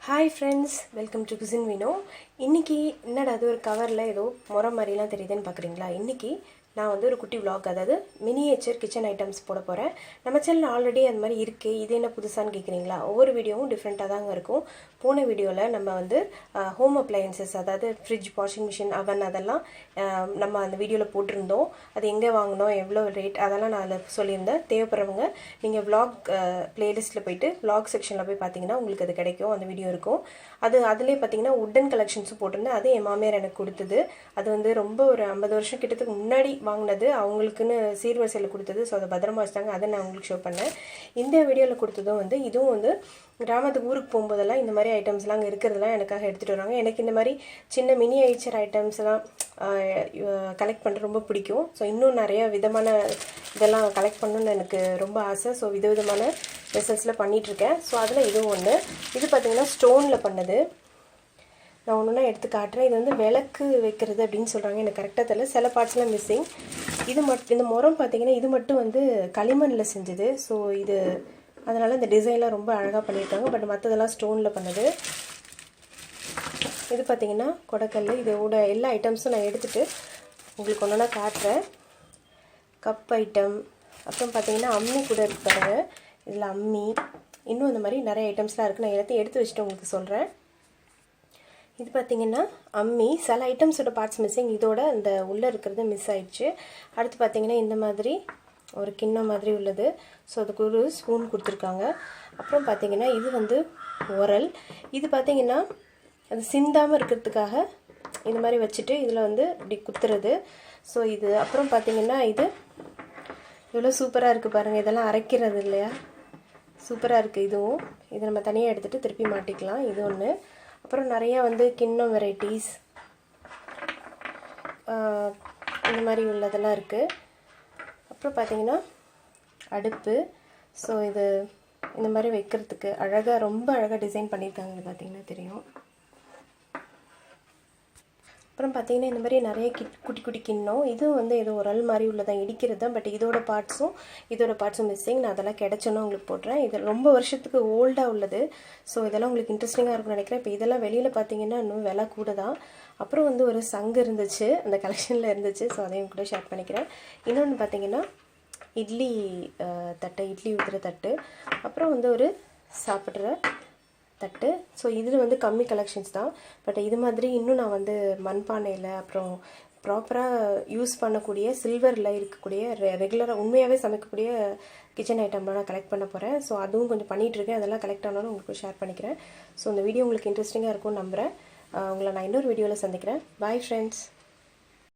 Hi friends, welcome to Cuisine Vino. இன்னைக்கு என்னடா அது ஒரு கவர்ல ஏதோ முறை மாதிரிலாம் தெரியுதுன்னு பார்க்குறீங்களா? இன்னைக்கு நான் வந்து ஒரு குட்டி vlog, அதாவது மினியேச்சர் கிச்சன் ஐட்டம்ஸ் போட போகிறேன். நம்ம சேனல் ஆல்ரெடி அந்த மாதிரி இருக்கே, இது என்ன புதுசான்னு கேட்குறீங்களா? ஒவ்வொரு வீடியோவும் டிஃப்ரெண்ட்டாக தாங்க இருக்கும். போன வீடியோவில் நம்ம வந்து ஹோம் அப்ளையன்சஸ், அதாவது ஃப்ரிட்ஜ், வாஷிங் மிஷின், அவன் அதெல்லாம் நம்ம அந்த வீடியோவில் போட்டிருந்தோம். அது எங்கே வாங்கினோம், எவ்வளோ ரேட், அதெல்லாம் நான் அதில் சொல்லியிருந்தேன். தேவைப்படுறவங்க நீங்கள் vlog பிளேலிஸ்ட்டில் போயிட்டு vlog செக்ஷனில் போய் பார்த்தீங்கன்னா உங்களுக்கு அது கிடைக்கும், அந்த வீடியோ இருக்கும். அதுலேயே பார்த்தீங்கன்னா உட்டன் கலெக்ஷன்ஸும் போட்டிருந்தேன். அது என் மாமியார் எனக்கு கொடுத்தது. அது வந்து ரொம்ப ஒரு 50 வருஷம் கிட்டத்துக்கு முன்னாடி வாங்கினது, அவங்களுக்குன்னு சீர்வரிசையில் கொடுத்தது. ஸோ அதை பத்திரமா வச்சுட்டாங்க. அதை நான் உங்களுக்கு ஷோ பண்ணேன். இந்த வீடியோவில் கொடுத்ததும் வந்து இதுவும் வந்து கிராமத்துக்கு ஊருக்கு போகும்போதெல்லாம் இந்த மாதிரி ஐட்டம்ஸ்லாம் அங்கே இருக்கிறதெல்லாம் எனக்காக எடுத்துகிட்டு வராங்க. எனக்கு இந்த மாதிரி சின்ன மினியேச்சர் ஐட்டம்ஸ்லாம் கலெக்ட் பண்ணுறது ரொம்ப பிடிக்கும். ஸோ இன்னும் நிறைய விதமான இதெல்லாம் கலெக்ட் பண்ணணுன்னு எனக்கு ரொம்ப ஆசை. ஸோ விதவிதமான வெசல்ஸில் பண்ணிகிட்ருக்கேன். ஸோ அதில் இதுவும் ஒன்று. இது பார்த்திங்கன்னா ஸ்டோனில் பண்ணது. நான் ஒன்றுனா எடுத்து காட்டுறேன். இது வந்து விளக்கு வைக்கிறது அப்படின்னு சொல்கிறாங்க, எனக்கு கரெக்டாக தெரியல. சில பார்ட்ஸ்லாம் மிஸ்ஸிங். இது மட்டும், இந்த முறம் பார்த்திங்கன்னா இது மட்டும் வந்து களிமண்ணில் செஞ்சது. ஸோ இது அதனால் இந்த டிசைன்லாம் ரொம்ப அழகாக பண்ணியிருக்காங்க. பட் மற்றதெல்லாம் ஸ்டோனில் பண்ணது. இது பார்த்திங்கன்னா கொடைக்கல். இதோட எல்லா ஐட்டம்ஸும் நான் எடுத்துகிட்டு உங்களுக்கு ஒன்றா காட்டுறேன். கப் ஐட்டம், அப்புறம் பார்த்திங்கன்னா அம்மி கூட இருக்கு பாருங்கள். இதில் அம்மி, இன்னும் இந்த மாதிரி நிறைய ஐட்டம்ஸ்லாம் இருக்குது. நான் எல்லாத்தையும் எடுத்து வச்சுட்டு உங்களுக்கு சொல்கிறேன். இது பார்த்திங்கன்னா அம்மி. சில ஐட்டம்ஸோட பார்ட்ஸ் மிஸ்ஸிங், இதோட இந்த உள்ளே இருக்கிறது மிஸ் ஆயிடுச்சு. அடுத்து பார்த்திங்கன்னா இந்த மாதிரி ஒரு கிண்ணம் மாதிரி உள்ளது. ஸோ அதுக்கு ஒரு ஸ்பூன் கொடுத்துருக்காங்க. அப்புறம் பார்த்திங்கன்னா இது வந்து உரல். இது பார்த்திங்கன்னா அது சிந்தாமல் இருக்கிறதுக்காக இந்த மாதிரி வச்சுட்டு இதில் வந்து இப்படி குத்துறது. ஸோ இது அப்புறம் பார்த்திங்கன்னா இது இவ்வளோ சூப்பராக இருக்குது பாருங்கள். இதெல்லாம் அரைக்கிறது இல்லையா, சூப்பராக இருக்குது. இதுவும் இதை நம்ம தனியாக எடுத்துகிட்டு திருப்பி மாட்டிக்கலாம். இது ஒன்று. அப்புறம் நிறையா வந்து கிண்ணம் வெரைட்டிஸ் இந்த மாதிரி உள்ளதெல்லாம் இருக்குது. அப்புறம் பார்த்திங்கன்னா அடுப்பு. ஸோ இது இந்த மாதிரி வைக்கிறதுக்கு அழகாக, ரொம்ப அழகாக டிசைன் பண்ணியிருக்காங்க. இது பார்த்திங்கன்னா தெரியும். அப்புறம் பார்த்திங்கன்னா இந்த மாதிரி நிறைய குட்டி குட்டி கிண்ணம். இதுவும் வந்து ஏதோ ஒரு மாதிரி உள்ளதான், இடிக்கிறது தான். பட் இதோட பார்ட்ஸும் மிஸ்ஸிங். நான் அதெல்லாம் கிடச்சோன்னு உங்களுக்கு போடுறேன். இது ரொம்ப வருஷத்துக்கு ஓல்டாக உள்ளது. ஸோ இதெல்லாம் உங்களுக்கு இன்ட்ரெஸ்டிங்காக இருக்கும்னு நினைக்கிறேன். இப்போ இதெல்லாம் வெளியில் பார்த்திங்கன்னா இன்னும் விலை கூட தான். அப்புறம் வந்து ஒரு சங்கு இருந்துச்சு, அந்த கலெக்ஷனில் இருந்துச்சு. ஸோ அதையும் கூட ஷேர் பண்ணிக்கிறேன். இன்னொன்று பார்த்திங்கன்னா இட்லி தட்டு, இட்லி ஊற்றுற தட்டு. அப்புறம் வந்து ஒரு சாப்பிட்ற தட்டு. ஸோ இதில் வந்து கம்மி கலெக்ஷன்ஸ் தான். பட் இது மாதிரி இன்னும் நான் வந்து மண்பானையில், அப்புறம் ப்ராப்பராக யூஸ் பண்ணக்கூடிய சில்வரில் இருக்கக்கூடிய ரெகுலராக உண்மையாகவே சமைக்கக்கூடிய கிச்சன் ஐட்டம்லாம் நான் கலெக்ட் பண்ண போகிறேன். ஸோ அதுவும் கொஞ்சம் பண்ணிகிட்ருக்கேன். அதெல்லாம் கலெக்ட் ஆனாலும் உங்களுக்கு ஷேர் பண்ணிக்கிறேன். ஸோ இந்த வீடியோ உங்களுக்கு இன்ட்ரெஸ்டிங்காக இருக்கும்னு நம்புகிறேன். உங்களை நான் இன்னொரு வீடியோவில் சந்திக்கிறேன். Bye friends.